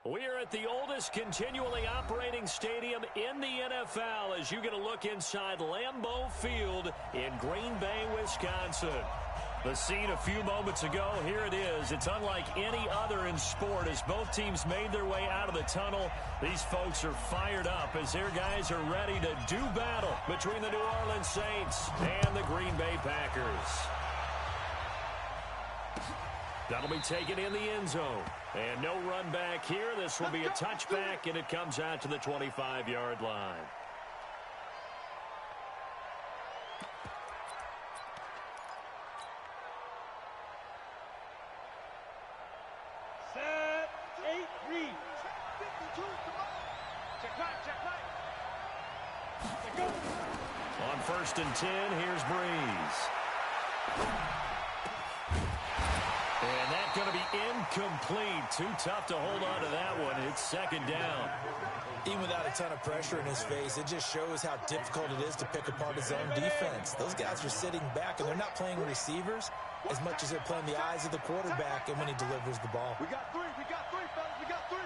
We're at the oldest continually operating stadium in the NFL as you get a look inside Lambeau Field in Green Bay, Wisconsin. The scene a few moments ago, here it is. It's unlike any other in sport as both teams made their way out of the tunnel. These folks are fired up as their guys are ready to do battle between the New Orleans Saints and the Green Bay Packers. That'll be taken in the end zone. And no run back here. This will be a touchback, and it comes out to the 25-yard line. Set, 8, read. On 1st and 10, here's Breeze. And that's going to be incomplete. Too tough to hold on to that one. It's 2nd down. Even without a ton of pressure in his face, it just shows how difficult it is to pick apart his own defense. Those guys are sitting back, and they're not playing receivers as much as they're playing the eyes of the quarterback and when he delivers the ball. We got 3, fellas, we got 3.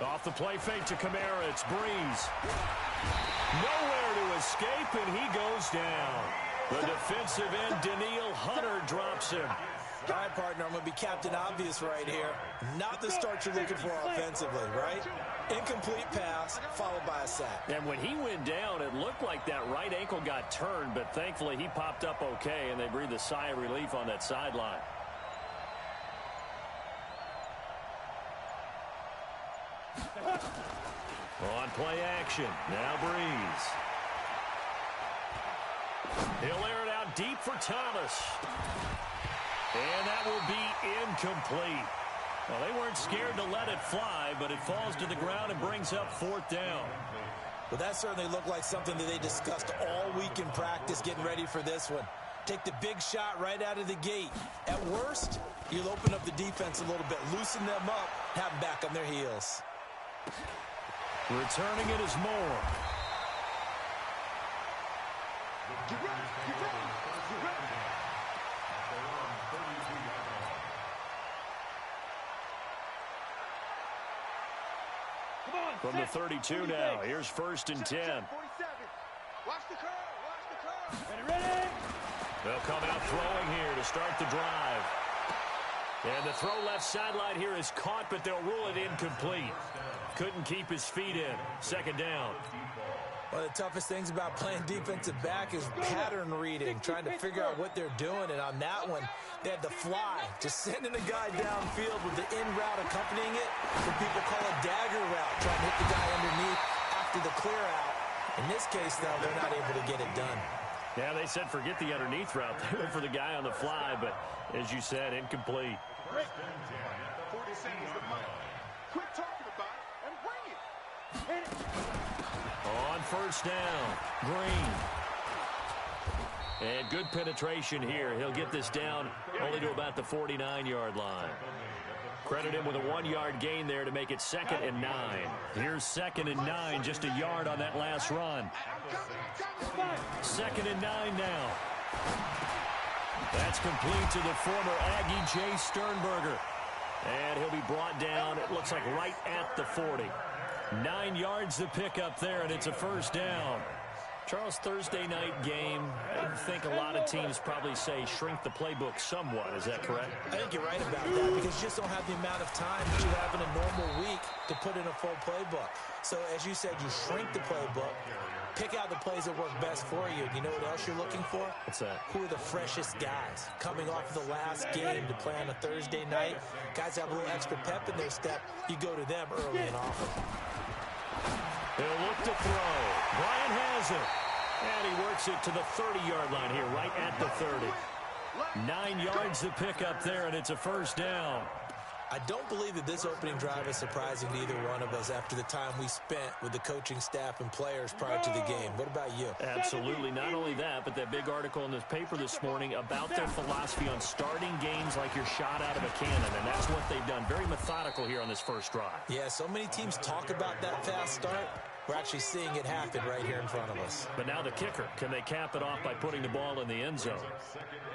Off the play fake to Kamara, it's Breeze. Nowhere to escape, and he goes down. The defensive end, Daniil Hunter, drops him. All right, partner, I'm going to be Captain Obvious right here. Not the start you're looking for offensively, right? Incomplete pass, followed by a sack. And when he went down, it looked like that right ankle got turned, but thankfully he popped up okay, and they breathed a sigh of relief on that sideline. On play action, now Breeze. He'll air it out deep for Thomas. And that will be incomplete. Well, they weren't scared to let it fly, but it falls to the ground and brings up 4th down. Well, that certainly looked like something that they discussed all week in practice getting ready for this one. Take the big shot right out of the gate. At worst, you'll open up the defense a little bit, loosen them up, have them back on their heels. Returning it is Moore. From the 32 now, here's 1st and 10. Watch the curve. Ready. They'll come out throwing here to start the drive. And the throw left sideline here is caught, but they'll rule it incomplete. Couldn't keep his feet in. 2nd down. One of the toughest things about playing defensive back is pattern reading, trying to figure out what they're doing. And on that one, they had the fly, just sending the guy downfield with the in route accompanying it. What people call a dagger route, trying to hit the guy underneath after the clear out. In this case, though, they're not able to get it done. Yeah, they said forget the underneath route. They went for the guy on the fly, but as you said, incomplete. 40 seconds to mile. Quit talking about it and bring it. On 1st down, Green. And good penetration here. He'll get this down only to about the 49-yard line. Credit him with a 1-yard gain there to make it 2nd and 9. Here's 2nd and 9, just a yard on that last run. 2nd and 9 now. That's complete to the former Aggie Jay Sternberger. And he'll be brought down, it looks like right at the 40. 9 yards to pick up there, and it's a 1st down. Charles, Thursday night game, I think a lot of teams probably say shrink the playbook somewhat. Is that correct? I think you're right about that because you just don't have the amount of time that you have in a normal week to put in a full playbook. So, as you said, you shrink the playbook, pick out the plays that work best for you. You know what else you're looking for? What's that? Who are the freshest guys coming off of the last game to play on a Thursday night? Guys have a little extra pep in their step. You go to them early and often. They'll look to throw. Bryant has it. And he works it to the 30-yard line here, right at the 30. 9 yards to pick up there, and it's a 1st down. I don't believe that this opening drive is surprising to either one of us after the time we spent with the coaching staff and players prior to the game. What about you? Absolutely. Not only that, but that big article in this paper this morning about their philosophy on starting games like you're shot out of a cannon, and that's what they've done. Very methodical here on this first drive. Yeah, so many teams talk about that fast start, We're actually seeing it happen right here in front of us. But now the kicker. Can they cap it off by putting the ball in the end zone? Second and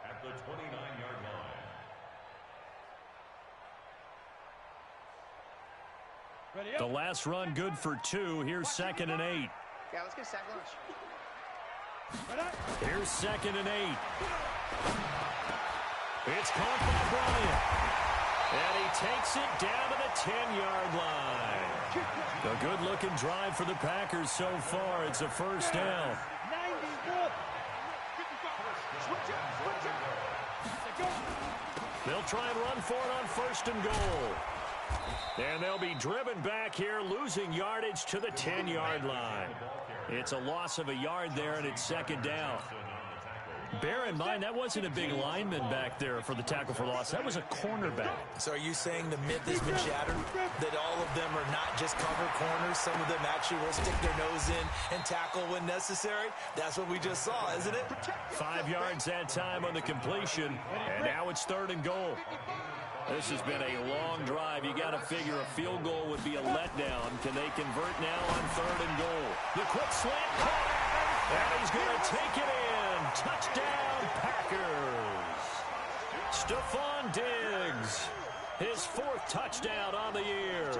8 at the 29-yard line. The last run good for 2. Here's 2nd and 8. Yeah, let's get a sack lunch. Here's 2nd and 8. It's caught by Bryant. And he takes it down to the 10-yard line. A good-looking drive for the Packers so far. It's a first down. They'll try and run for it on 1st and goal. And they'll be driven back here, losing yardage to the 10-yard line. It's a loss of a yard there, and it's 2nd down. Bear in mind, that wasn't a big lineman back there for the tackle for loss. That was a cornerback. So are you saying the myth has been shattered? That all of them are not just cover corners? Some of them actually will stick their nose in and tackle when necessary? That's what we just saw, isn't it? 5 yards that time on the completion, and now it's 3rd and goal. This has been a long drive. You got to figure a field goal would be a letdown. Can they convert now on 3rd and goal? The quick slant caught, and he's going to take it in. Touchdown, Packers. Stephon Diggs, his 4th touchdown on the year,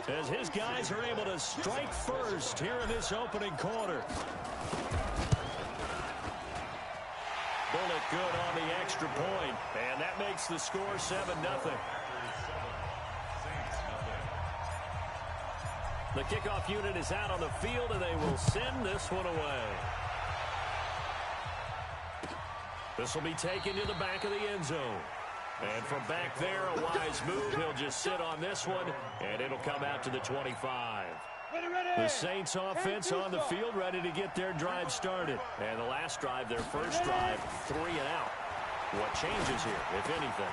as his guys are able to strike first here in this opening quarter. Bullet good on the extra point, and that makes the score 7-0. The kickoff unit is out on the field, and they will send this one away. This will be taken to the back of the end zone. And from back there, a wise move. He'll just sit on this one, and it'll come out to the 25. The Saints offense on the field, ready to get their drive started. And the last drive, their first drive, 3 and out. What changes here, if anything?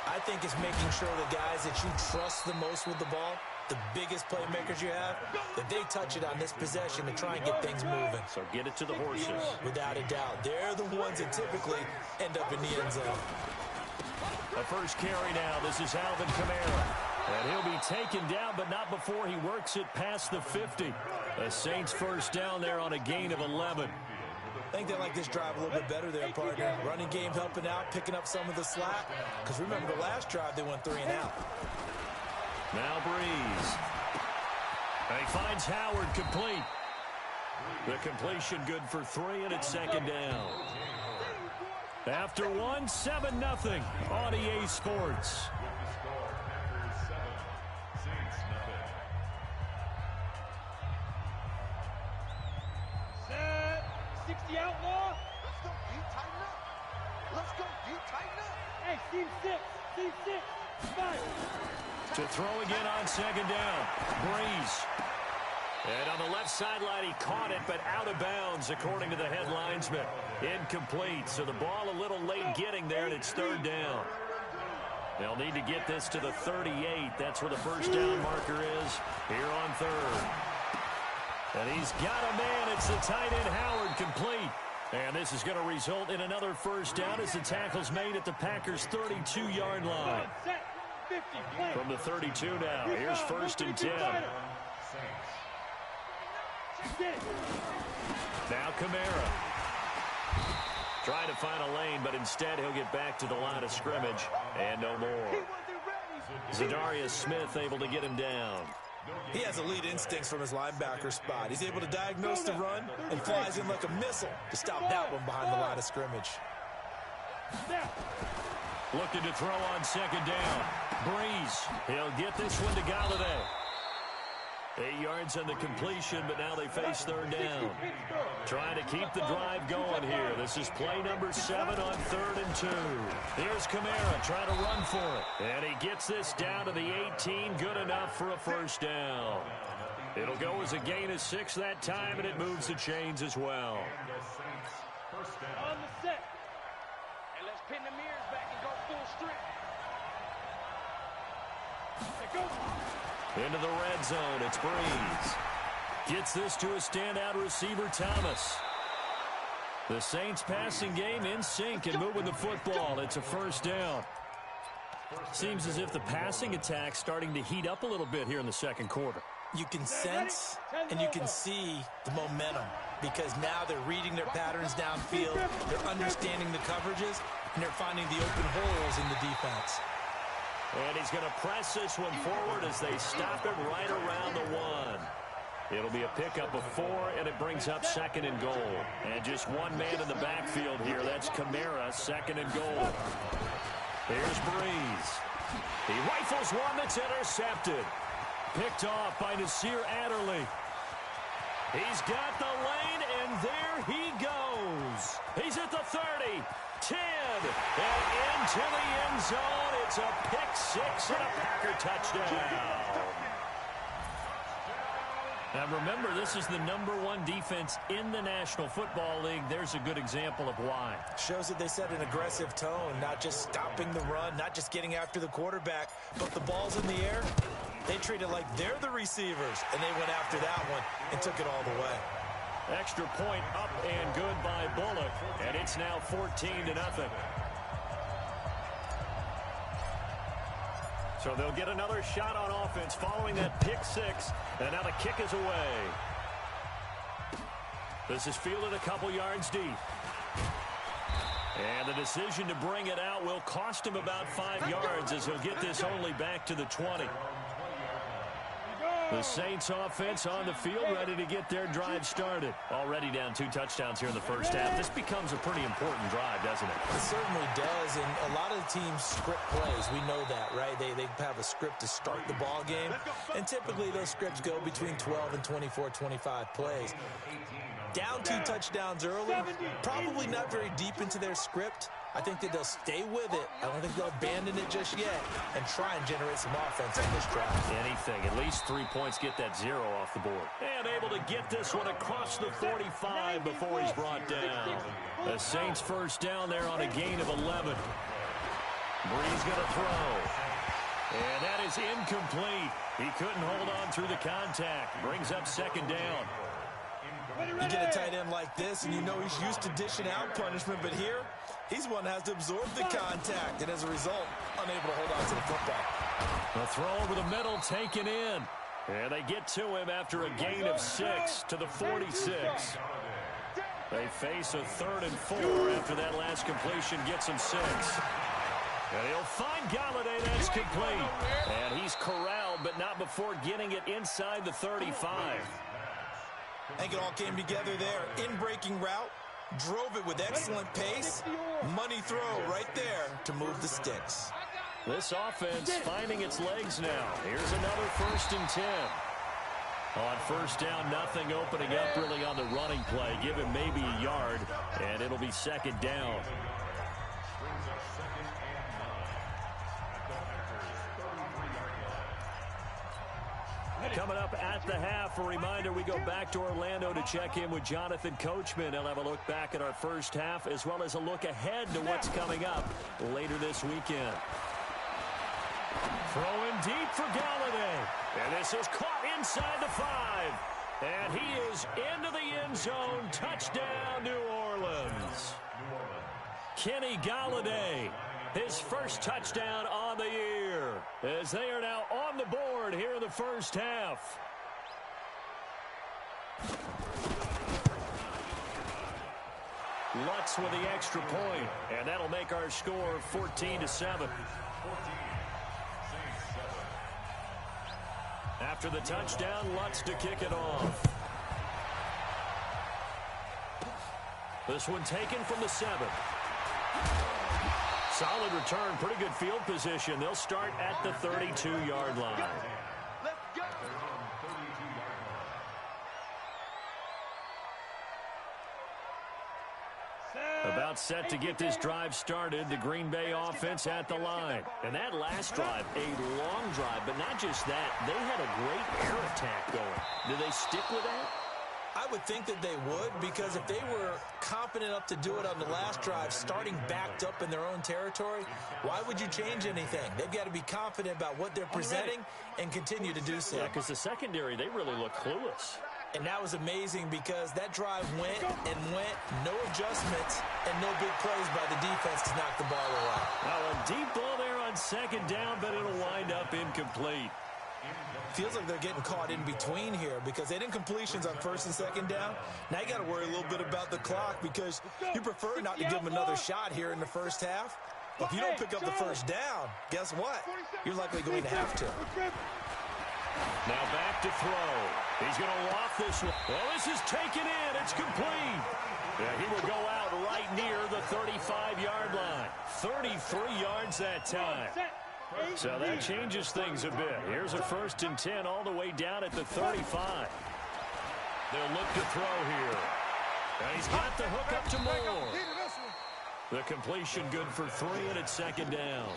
I think it's making sure the guys that you trust the most with the ball, the biggest playmakers you have, that they touch it on this possession to try and get things moving. So get it to the horses. Without a doubt. They're the ones that typically end up in the end zone. A first carry now. This is Alvin Kamara. And he'll be taken down, but not before he works it past the 50. The Saints first down there on a gain of 11. I think they like this drive a little bit better there, partner. Running game helping out, picking up some of the slack. Because remember, the last drive they went 3 and out. Now Breeze. And he finds Howard complete. The completion good for 3, and it's 2nd down. After 1, 7-0 on EA Sports. Set. 60 outlaw. Let's go, D. Tighten up. Let's go, D. Tighten up. Hey, team 6. 5. To throw again on 2nd down. Breeze. And on the left sideline, he caught it, but out of bounds, according to the head linesman. Incomplete, so the ball a little late getting there, and it's 3rd down. They'll need to get this to the 38. That's where the first down marker is here on 3rd. And he's got a man. It's the tight end, Howard, complete. And this is going to result in another first down as the tackle's made at the Packers' 32-yard line. From the 32 now, here's 1st and 10. Now Kamara. Trying to find a lane, but instead he'll get back to the line of scrimmage. And no more. Zadarius Smith able to get him down. He has elite instincts from his linebacker spot. He's able to diagnose the run and flies in like a missile to stop that one behind the line of scrimmage. Looking to throw on 2nd down. Breeze. He'll get this one to Galladay. 8 yards on the completion, but now they face 3rd down. Trying to keep the drive going here. This is play number 7 on 3rd and 2. Here's Kamara trying to run for it. And he gets this down to the 18. Good enough for a first down. It'll go as a gain of 6 that time, and it moves the chains as well. On the set. And let's pin the mirrors back and go full strip. Go. Into the red zone, it's Breeze. Gets this to a standout receiver, Thomas. The Saints passing game in sync and moving the football. It's a first down. Seems as if the passing attack's starting to heat up a little bit here in the 2nd quarter. you can sense and you can see the momentum because now they're reading their patterns downfield, they're understanding the coverages, and they're finding the open holes in the defense. And he's going to press this one forward as they stop it right around the 1. It'll be a pickup of 4, and it brings up 2nd and goal. And just one man in the backfield here. That's Kamara, 2nd and goal. Here's Breeze. He rifles one that's intercepted. Picked off by Nasir Adderley. He's got the lane, and there he goes. He's at the 30, 10, and into the end zone. It's a pick-6 and a Packer touchdown. Now remember, this is the #1 defense in the National Football League. There's a good example of why. Shows that they set an aggressive tone, not just stopping the run, not just getting after the quarterback, but the ball's in the air. They treat it like they're the receivers, and they went after that one and took it all the way. Extra point up and good by Bullock, and it's now 14-0. So they'll get another shot on offense following that pick-6, and now the kick is away. This is fielded a couple yards deep. And the decision to bring it out will cost him about 5 yards as he'll get this only back to the 20. The Saints offense on the field, ready to get their drive started. Already down 2 touchdowns here in the first half. This becomes a pretty important drive, doesn't it? It certainly does, and a lot of the teams script plays. We know that, right? They have a script to start the ball game, and typically those scripts go between 12 and 24, 25 plays. Down 2 touchdowns early, probably not very deep into their script. I think that they'll stay with it. I don't think they'll abandon it just yet and try and generate some offense on this drive. Anything. At least 3 points, get that 0 off the board. And able to get this one across the 45 before he's brought down. The Saints first down there on a gain of 11. Breeze going to throw. And that is incomplete. He couldn't hold on through the contact. Brings up 2nd down. You get a tight end like this, and you know he's used to dishing out punishment, but here, he's one that has to absorb the contact, and as a result, unable to hold on to the football. The throw over the middle taken in. And they get to him after a gain of 6 to the 46. They face a 3rd and 4 after that last completion gets him 6. And he'll find Galladay. That's complete. And he's corralled, but not before getting it inside the 35. I think it all came together there. In-breaking route, drove it with excellent pace. Money throw right there to move the sticks. This offense finding its legs now. Here's another 1st and 10. On first down, nothing opening up really on the running play. Give him maybe a yard, and it'll be 2nd down. Coming up at the half, a reminder, we go back to Orlando to check in with Jonathan Coachman. He'll have a look back at our first half as well as a look ahead to what's coming up later this weekend. Throwing deep for Galladay. And this is caught inside the 5. And he is into the end zone. Touchdown, New Orleans. Kenny Galladay, his first touchdown on the year, as they are now on the board here in the first half. Lutz with the extra point, and that'll make our score 14-7. After the touchdown, Lutz to kick it off. This one taken from the 7. Solid return, pretty good field position. They'll start at the 32-yard line. Let's go. About set to get this drive started, the Green Bay offense at the line. And that last drive, a long drive, but not just that. They had a great air attack going. Do they stick with that? I would think that they would, because if they were confident enough to do it on the last drive, starting backed up in their own territory, why would you change anything? They've got to be confident about what they're presenting and continue to do so. Yeah, because the secondary, they really look clueless. And that was amazing because that drive went and went, no adjustments, and no big plays by the defense to knock the ball away. Now a deep ball there on 2nd down, but it'll wind up incomplete. Feels like they're getting caught in between here because they didn't completions on first and second down. Now you got to worry a little bit about the clock because you prefer not to give them another shot here in the first half. But if you don't pick up the first down, guess what? You're likely going to have to. Now back to throw. He's going to loft this one. Well, this is taken in. It's complete. Yeah, he will go out right near the 35-yard line. 33 yards that time. So that changes things a bit. Here's a 1st and 10 all the way down at the 35. They'll look to throw here. And he's got the hook up to Moore. The completion good for 3, and it's 2nd down.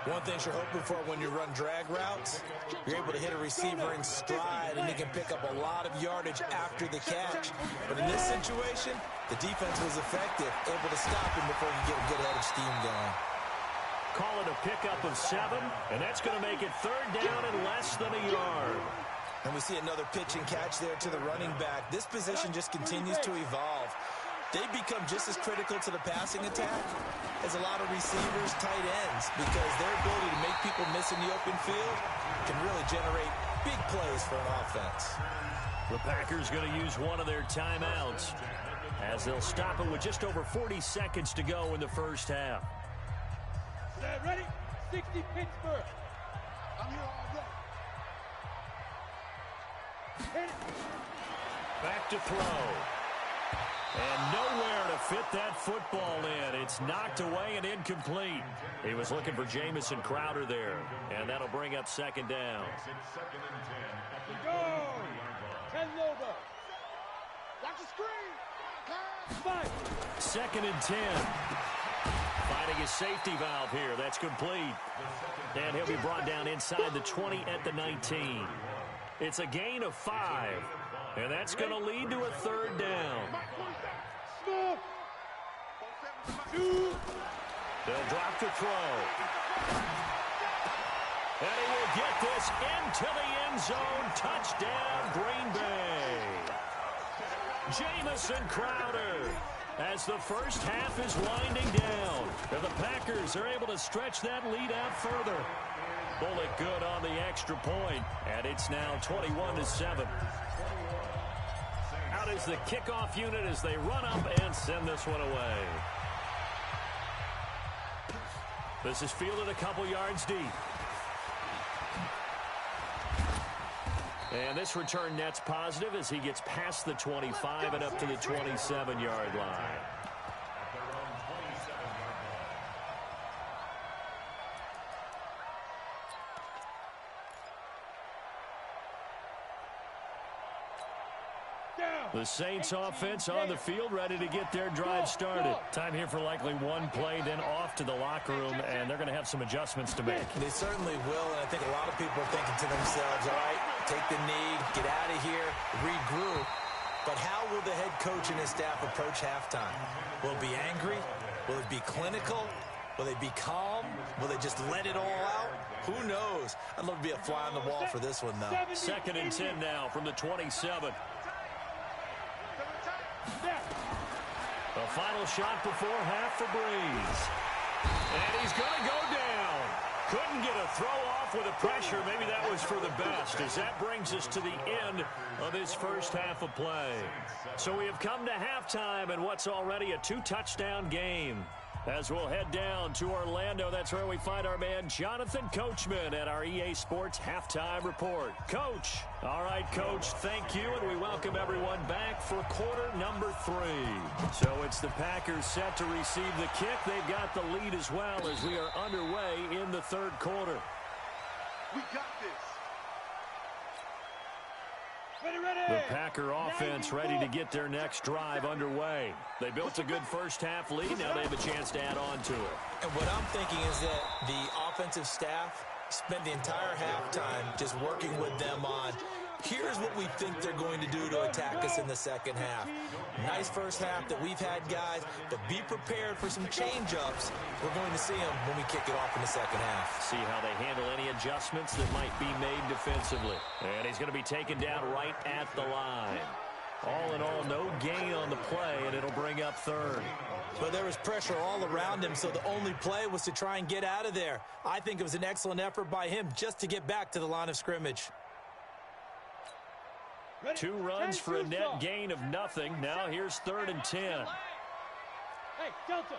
One thing you're hoping for when you run drag routes, you're able to hit a receiver in stride, and he can pick up a lot of yardage after the catch. But in this situation, the defense was effective, able to stop him before he get a good head of steam going. Call it a pickup of 7, and that's going to make it 3rd down and less than a yard. And we see another pitch and catch there to the running back. This position just continues to evolve. They become just as critical to the passing attack as a lot of receivers, tight ends, because their ability to make people miss in the open field can really generate big plays for an offense. The Packers going to use one of their timeouts as they'll stop it with just over 40 seconds to go in the first half. Ready? 60 Pittsburgh. I'm here already. Hit it. Back to throw. And nowhere to fit that football in. It's knocked away and incomplete. He was looking for Jamison Crowder there. And that'll bring up 2nd down. Go! 10 Lobo. Watch the screen. 5. 2nd and 10. Finding his safety valve here. That's complete. And he'll be brought down inside the 20 at the 19. It's a gain of 5. And that's going to lead to a 3rd down. Smoke. 2. They'll drop the throw. And he will get this into the end zone. Touchdown, Green Bay. Jamison Crowder. As the first half is winding down, and the Packers are able to stretch that lead out further. Bullet good on the extra point, and it's now 21-7. Out is the kickoff unit as they run up and send this one away. This is fielded a couple yards deep. And this return net's positive as he gets past the 25 and up to the 27-yard line. The Saints offense on the field, ready to get their drive started. Time here for likely one play, then off to the locker room, and they're going to have some adjustments to make. They certainly will, and I think a lot of people are thinking to themselves, all right, take the knee, get out of here, regroup. But how will the head coach and his staff approach halftime? Will it be angry? Will it be clinical? Will they be calm? Will they just let it all out? Who knows? I'd love to be a fly on the wall for this one, though. 2nd and 10 now from the 27. The final shot before half for Breeze. And he's going to go down. Couldn't get a throw off with the pressure. Maybe that was for the best, as that brings us to the end of this first half of play. So we have come to halftime in what's already a 2-touchdown game. As we'll head down to Orlando, that's where we find our man Jonathan Coachman at our EA Sports Halftime Report. Coach. All right, Coach, thank you, and we welcome everyone back for quarter number 3. So it's the Packers set to receive the kick. They've got the lead as well as we are underway in the 3rd quarter. We got this. The Packer offense ready to get their next drive underway. They built a good first half lead. Now they have a chance to add on to it. And what I'm thinking is that the offensive staff spent the entire halftime just working with them on, here's what we think they're going to do to attack us in the second half. Nice first half that we've had, guys, but be prepared for some change-ups. We're going to see them when we kick it off in the second half. See how they handle any adjustments that might be made defensively. And he's going to be taken down right at the line. All in all, no gain on the play, and it'll bring up third. But there was pressure all around him, so the only play was to try and get out of there. I think it was an excellent effort by him just to get back to the line of scrimmage. 2 runs for a net gain of nothing. Now here's 3rd and 10. Hey, Delta.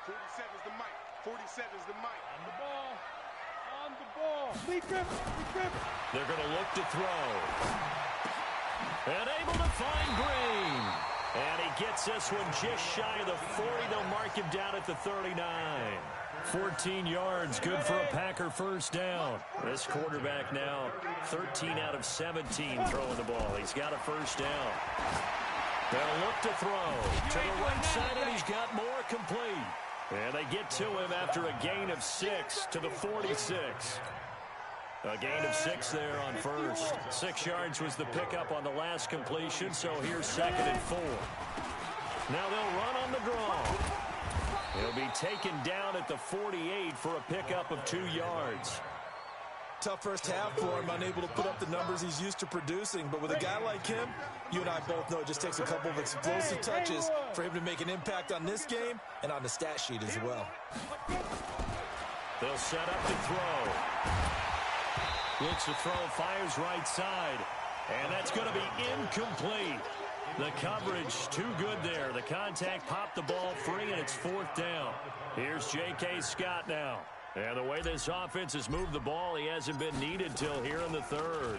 47's the mic. 47's the mic. On the ball. On the ball. Lee Griffin. They're going to look to throw. And able to find Green. And he gets this one just shy of the 40. They'll mark him down at the 39. 14 yards, good for a Packer first down. This quarterback now 13 out of 17 throwing the ball. He's got a first down. They'll look to throw to the right side, and he's got more complete. And they get to him after a gain of 6 to the 46. A gain of 6 there on first. 6 yards was the pickup on the last completion, so here's 2nd and 4. Now they'll run on the draw. He'll be taken down at the 48 for a pickup of 2 yards. Tough first half for him, unable to put up the numbers he's used to producing. But with a guy like him, you and I both know it just takes a couple of explosive touches for him to make an impact on this game and on the stat sheet as well. They'll set up to throw. Looks to throw, fires right side. And that's going to be incomplete. The coverage too good there. The contact popped the ball free, and it's 4th down. Here's J.K. Scott now. And the way this offense has moved the ball, he hasn't been needed till here in the 3rd.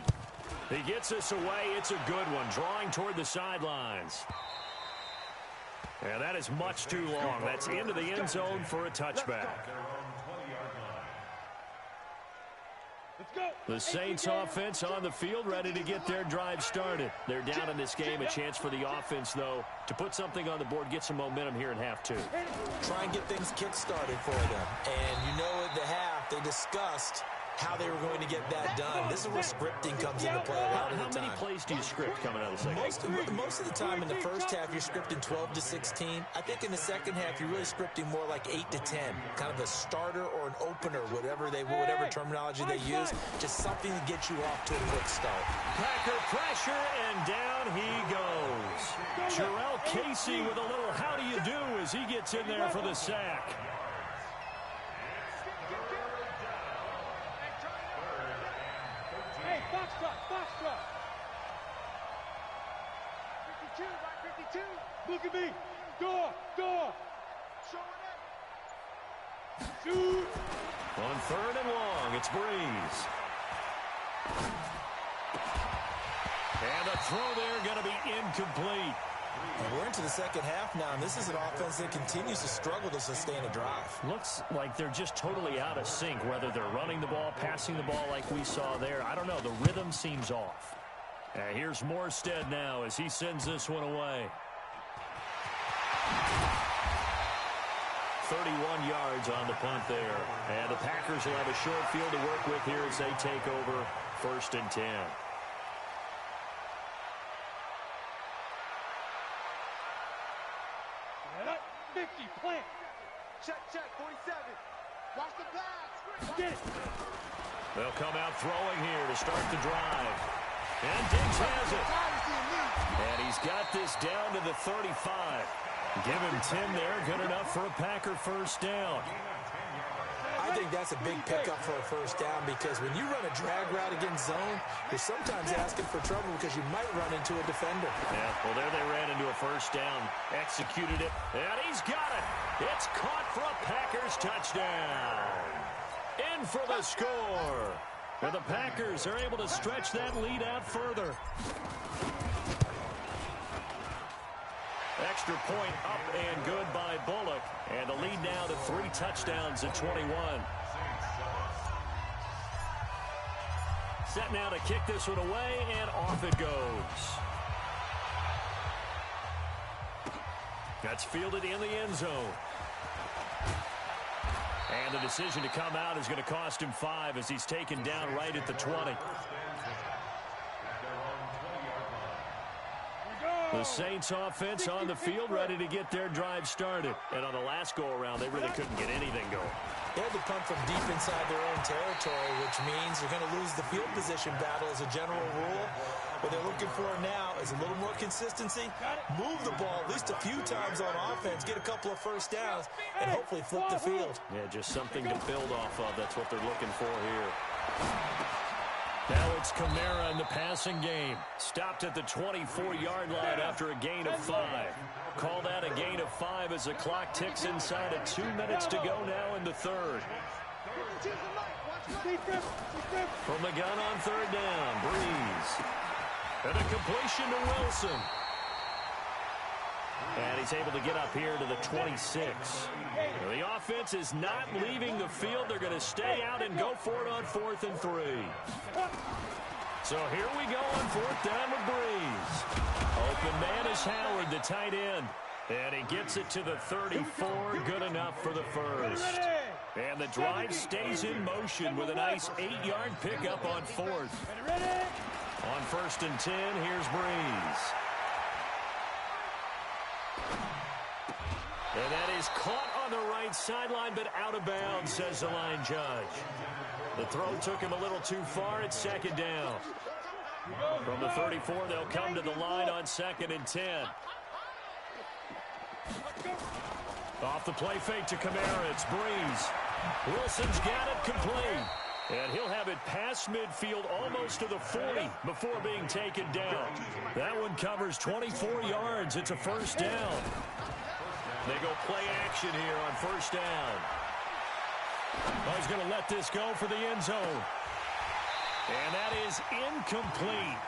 He gets this away. It's a good one, drawing toward the sidelines. And that is much too long. That's into the end zone for a touchback. The Saints offense on the field, ready to get their drive started. They're down in this game. A chance for the offense, though, to put something on the board, get some momentum here in half 2. Try and get things kick-started for them. And you know at the half, they discussed how they were going to get that done. This is where scripting comes into play a lot of the time. How many plays do you script coming out of the second? Most of the time in the first half, you're scripting 12 to 16. I think in the second half, you're really scripting more like 8 to 10. Kind of a starter or an opener, whatever terminology they use. Just something to get you off to a quick start. Packer pressure, and down he goes. Jarrell Casey with a little how do you do as he gets in there for the sack. Foxtrot. 52, right 52. Look at me. Door. Showing up. Shoot. On 3rd and long, it's Breeze. And the throw there going to be incomplete. And we're into the second half now, and this is an offense that continues to struggle to sustain a drive. Looks like they're just totally out of sync, whether they're running the ball, passing the ball like we saw there. I don't know. The rhythm seems off. And here's Morstead now as he sends this one away. 31 yards on the punt there. And the Packers will have a short field to work with here as they take over 1st and 10. Plant. Check, 47. Watch the pass. Get it. They'll come out throwing here to start the drive. And Diggs has it. And he's got this down to the 35. Give him 10 there. Good enough for a Packer first down. I think that's a big pickup for a first down because when you run a drag route against zone, you're sometimes asking for trouble because you might run into a defender. Yeah, well, there they ran into a first down, executed it, and he's got it. It's caught for a Packers touchdown. In for the score. And the Packers are able to stretch that lead out further. Extra point up and good by Bullock. And the lead now to 3 touchdowns at 21. Set now to kick this one away, and off it goes. That's fielded in the end zone. And the decision to come out is going to cost him 5 as he's taken down right at the 20. The Saints offense on the field ready to get their drive started. And on the last go-around, they really couldn't get anything going. They had to punt from deep inside their own territory, which means you're going to lose the field position battle as a general rule. But they look looking for now is a little more consistency. Move the ball at least a few times on offense, get a couple of first downs, and hopefully flip the field. Yeah, just something to build off of. That's what they're looking for here. Now it's Kamara in the passing game. Stopped at the 24-yard line after a gain of 5. Call that a gain of 5 as the clock ticks inside of 2 minutes to go now in the third. From the gun on third down, Breeze. And a completion to Wilson. And he's able to get up here to the 26. The offense is not leaving the field. They're going to stay out and go for it on 4th and 3. So here we go on 4th down with Breeze. Open man is Howard, the tight end. And he gets it to the 34. Good enough for the first. And the drive stays in motion with a nice 8-yard pickup on 4th. On 1st and 10, here's Breeze. And that is caught on the right sideline, but out of bounds, says the line judge. The throw took him a little too far. It's 2nd down. From the 34, they'll come to the line on 2nd and 10. Off the play fake to Kamara, it's Breeze. Wilson's got it complete. And he'll have it past midfield almost to the 40 before being taken down. That one covers 24 yards. It's a first down. They go play action here on first down. Oh, he's going to let this go for the end zone. And that is incomplete.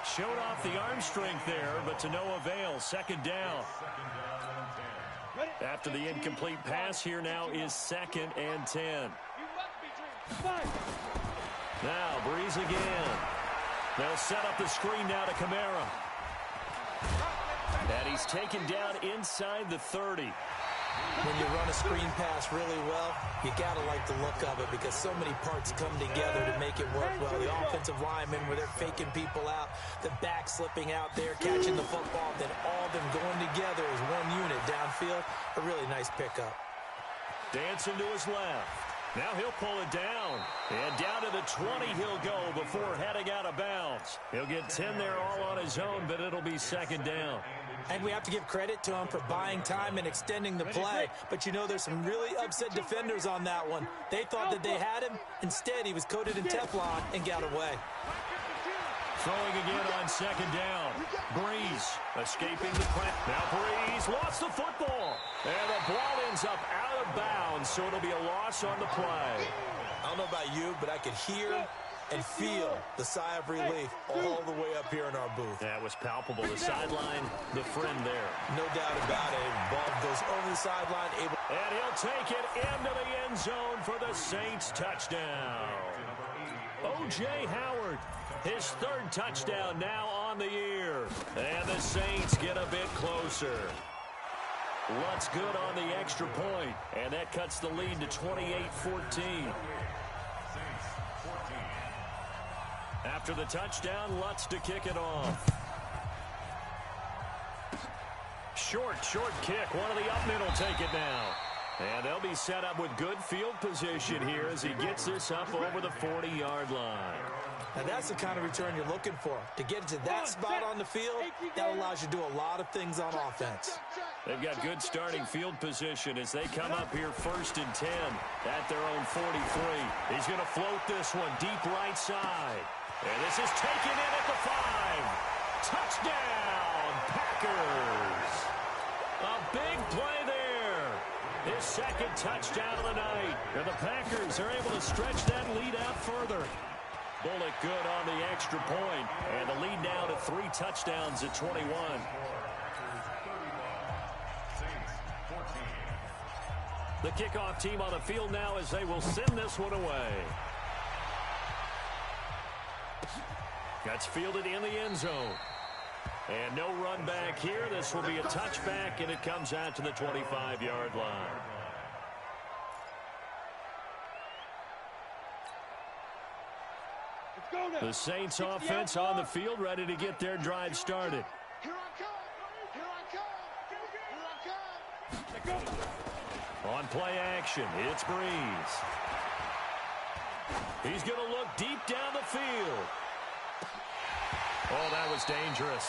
Showed off the arm strength there, but to no avail. 2nd down. After the incomplete pass, here now is 2nd and 10. Now, Breeze again. They'll set up the screen now to Kamara. And he's taken down inside the 30. When you run a screen pass really well, you got to like the look of it because so many parts come together to make it work well. The offensive linemen, where they're faking people out, the back slipping out there, catching the football, then all of them going together as one unit downfield. A really nice pickup. Dancing to his left. Now he'll pull it down. And down to the 20 he'll go before heading out of bounds. He'll get 10 there all on his own, but it'll be 2nd down. And we have to give credit to him for buying time and extending the play. But you know, there's some really upset defenders on that one. They thought that they had him. Instead, he was coated in Teflon and got away. Throwing again on 2nd down. Breeze escaping the press. Now Breeze lost the football. And the ball ends up out of bounds, so it'll be a loss on the play. I don't know about you, but I could hear and feel the sigh of relief all the way up here in our booth. That was palpable. The sideline, the friend there. No doubt about it. Ball goes over the sideline. And he'll take it into the end zone for the Saints touchdown. O.J. Howard, his 3rd touchdown now on the year. And the Saints get a bit closer. Lutz good on the extra point. And that cuts the lead to 28-14. After the touchdown, Lutz to kick it off. Short kick. One of the up men will take it now. And they'll be set up with good field position here as he gets this up over the 40-yard line. Now that's the kind of return you're looking for. To get to that spot on the field, that allows you to do a lot of things on offense. They've got good starting field position as they come up here 1st and 10 at their own 43. He's going to float this one deep right side. And this is taken in at the 5. Touchdown, Packers. A big play there. His 2nd touchdown of the night. And the Packers are able to stretch that lead out further. Bullock good on the extra point. And the lead now to 3 touchdowns at 21. The kickoff team on the field now as they will send this one away. That's fielded in the end zone. And no run back here. This will be a touchback, and it comes out to the 25-yard line. The Saints offense on the field, ready to get their drive started. Here I come. Here I come. Here I come. On play action, it's Breeze. He's going to look deep down the field. Oh, that was dangerous.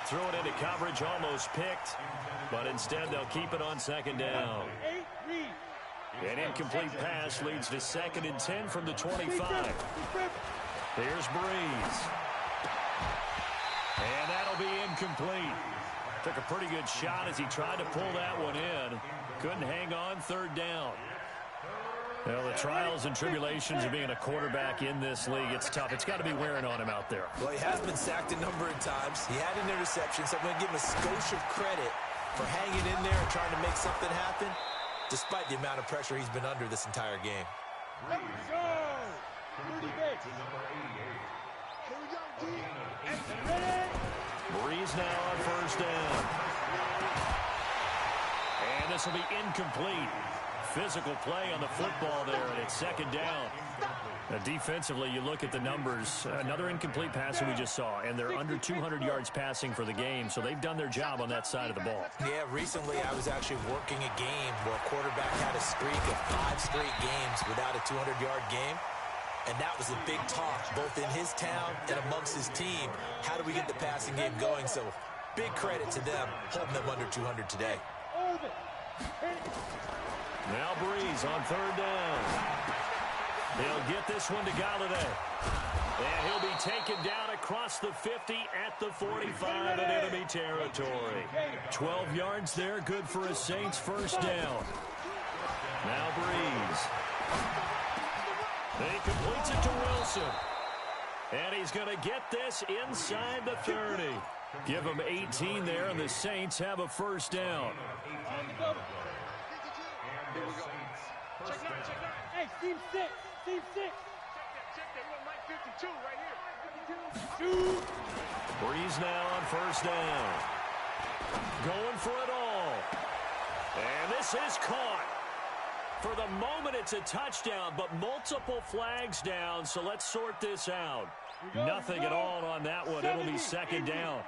Threw it into coverage, almost picked, but instead they'll keep it on second down. An incomplete pass leads to 2nd and 10 from the 25. Here's Breeze. And that'll be incomplete. Took a pretty good shot as he tried to pull that one in. Couldn't hang on, 3rd down. Well, the trials and tribulations of being a quarterback in this league, it's tough. It's got to be wearing on him out there. Well, he has been sacked a number of times. He had an interception, so I'm going to give him a skosh of credit for hanging in there and trying to make something happen, despite the amount of pressure he's been under this entire game. Here we go, D. Breeze now on 1st down. And this will be incomplete. Physical play on the football there, and it's 2nd down. Now, defensively, you look at the numbers. Another incomplete pass that we just saw, and they're under 200 yards passing for the game, so they've done their job on that side of the ball. Yeah, recently I was actually working a game where a quarterback had a streak of 5 straight games without a 200-yard game, and that was a big talk, both in his town and amongst his team. How do we get the passing game going? So big credit to them, holding them under 200 today. Now Breeze on 3rd down. He'll get this one to Galladay. And he'll be taken down across the 50 at the 45 in enemy territory. 12 yards there, good for a Saints 1st down. Now Breeze. He completes it to Wilson. And he's going to get this inside the 30. Give him 18 there, and the Saints have a 1st down. Check 9. Hey, team 6. Check that. We on Mike 52 right here. 52. Breeze now on 1st down. Going for it all. And this is caught. For the moment, it's a touchdown, but multiple flags down, so let's sort this out. Nothing at all on that one. It'll be 2nd down.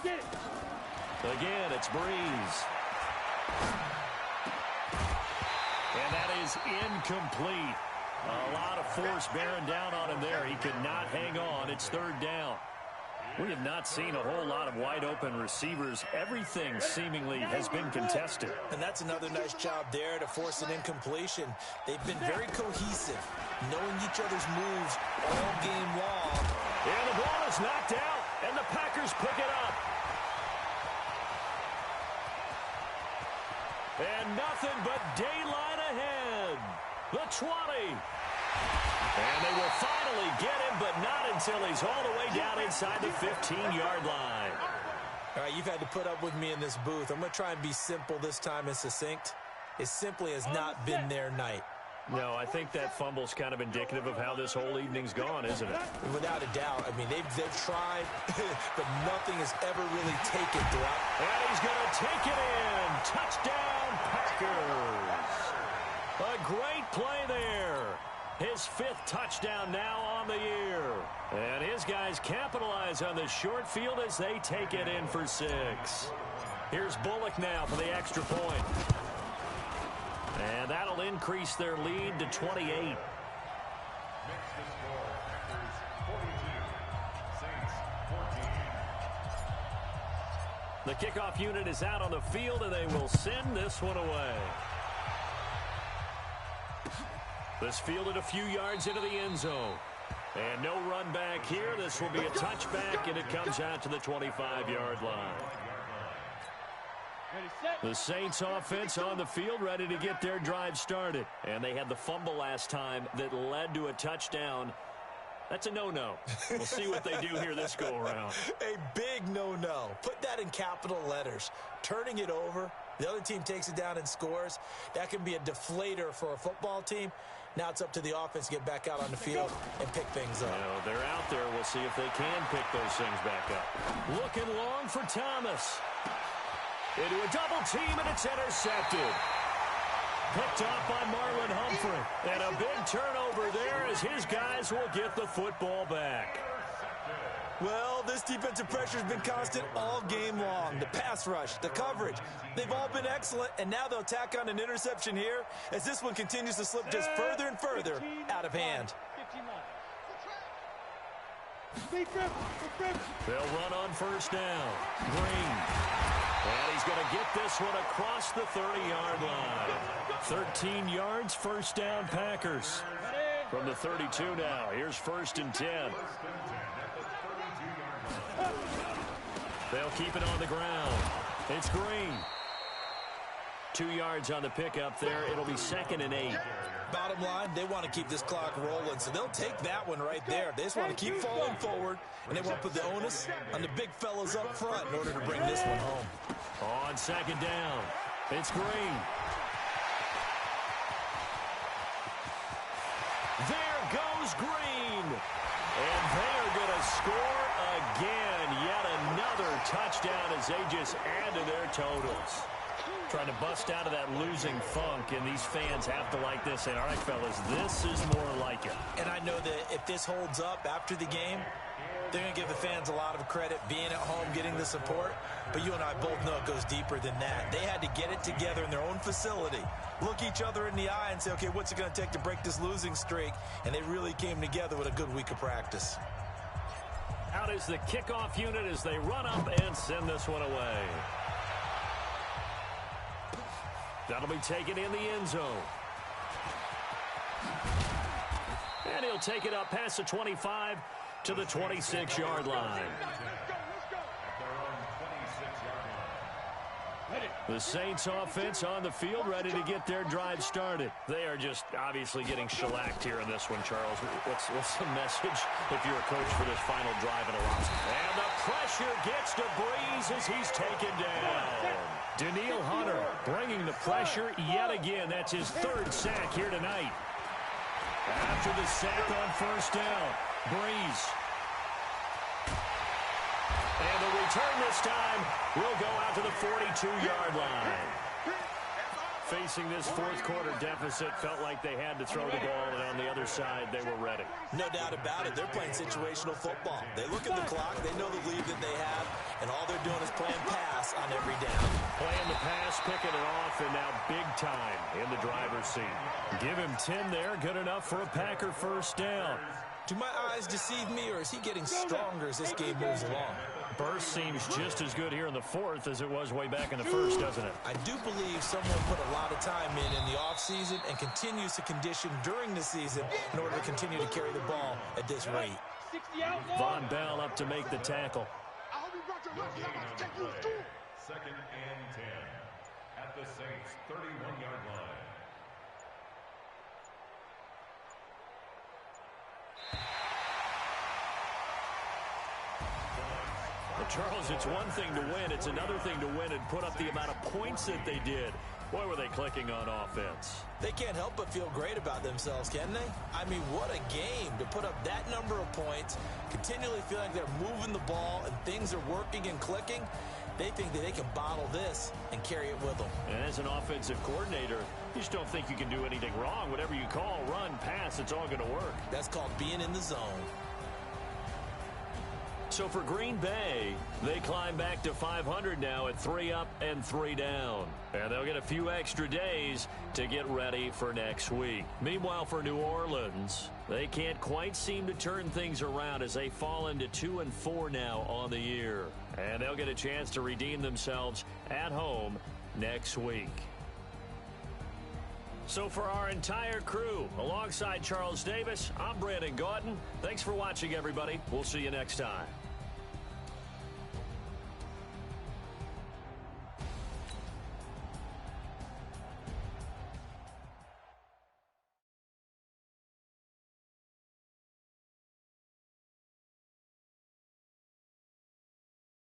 Again, it's Breeze. And that is incomplete. A lot of force bearing down on him there. He could not hang on. It's 3rd down. We have not seen a whole lot of wide-open receivers. Everything seemingly has been contested. And that's another nice job there to force an incompletion. They've been very cohesive, knowing each other's moves all game long. And the ball is knocked out, and the Packers pick it up. And nothing but daylight ahead. The 20. And they will finally get him, but not until he's all the way down inside the 15-yard line. All right, you've had to put up with me in this booth. I'm going to try and be simple this time and succinct. It simply has not been their night. No, I think that fumble's kind of indicative of how this whole evening's gone, isn't it? Without a doubt. I mean, they've tried, but nothing has ever really taken throughout. And he's going to take it in. Touchdown, Packers. A great play there. His 5th touchdown now on the year. And his guys capitalize on the short field as they take it in for 6. Here's Bullock now for the extra point. And that'll increase their lead to 28. Makes the score Packers 42, Saints 14. The kickoff unit is out on the field, and they will send this one away. This fielded a few yards into the end zone. And no run back here. This will be a touchback, and it comes out to the 25-yard line. The Saints offense on the field, ready to get their drive started. And they had the fumble last time that led to a touchdown. That's a no-no. We'll see what they do here this go-around. A big no-no. Put that in capital letters. Turning it over, the other team takes it down and scores. That can be a deflator for a football team. Now it's up to the offense to get back out on the field and pick things up. Well, they're out there. We'll see if they can pick those things back up. Looking long for Thomas. Into a double team, and it's intercepted. Picked off by Marlon Humphrey. And a big turnover there as his guys will get the football back. Well, this defensive pressure has been constant all game long. The pass rush, the coverage, they've all been excellent, and now they'll tack on an interception here as this one continues to slip just further and further out of hand. They'll run on first down. Green. And he's going to get this one across the 30-yard line. 13 yards, first down, Packers. From the 32 now. Here's 1st and 10. They'll keep it on the ground. It's Green. 2 yards on the pickup there. It'll be 2nd and 8. Bottom line, they want to keep this clock rolling, so they'll take that one right there. They just want to keep falling forward, and they want to put the onus on the big fellas up front in order to bring this one home. On 2nd down, it's Green. There goes Green. And they're going to score again. Yet another touchdown as they just add to their totals. Trying to bust out of that losing funk, and these fans have to like this. And all right, fellas, this is more like it. And I know that if this holds up after the game, they're going to give the fans a lot of credit being at home, getting the support. But you and I both know it goes deeper than that. They had to get it together in their own facility, look each other in the eye and say, okay, what's it going to take to break this losing streak? And they really came together with a good week of practice. Out is the kickoff unit as they run up and send this one away. That'll be taken in the end zone. And he'll take it up past the 25 to the 26-yard line. The Saints offense on the field, ready to get their drive started. They are just obviously getting shellacked here in this one, Charles. What's the message if you're a coach for this final drive in a loss? And the pressure gets to Breeze as he's taken down. Daniil Hunter bringing the pressure yet again. That's his 3rd sack here tonight. After the sack on first down, Breeze. And the return this time will go out to the 42-yard line. Facing this 4th quarter deficit, felt like they had to throw the ball, and on the other side, they were ready. No doubt about it. They're playing situational football. They look at the clock, they know the lead that they have, and all they're doing is playing pass on every down. Playing the pass, picking it off, and now big time in the driver's seat. Give him 10 there, good enough for a Packer first down. Do my eyes deceive me, or is he getting stronger as this game moves along? Burst seems just as good here in the 4th as it was way back in the 1st, doesn't it? I do believe someone put a lot of time in the offseason and continues to condition during the season in order to continue to carry the ball at this rate. Von Bell up to make the tackle. 2nd and 10 at the Saints' 31-yard line. Well, Charles, it's one thing to win. It's another thing to win and put up the amount of points that they did. Boy, were they clicking on offense. They can't help but feel great about themselves, can they? I mean, what a game to put up that number of points, continually feel like they're moving the ball and things are working and clicking. They think that they can bottle this and carry it with them. And as an offensive coordinator, you just don't think you can do anything wrong. Whatever you call, run, pass, it's all going to work. That's called being in the zone. So for Green Bay, they climb back to 500 now at 3 up and 3 down. And they'll get a few extra days to get ready for next week. Meanwhile, for New Orleans, they can't quite seem to turn things around as they fall into 2-4 now on the year. And they'll get a chance to redeem themselves at home next week. So for our entire crew, alongside Charles Davis, I'm Brandon Gautin. Thanks for watching, everybody. We'll see you next time.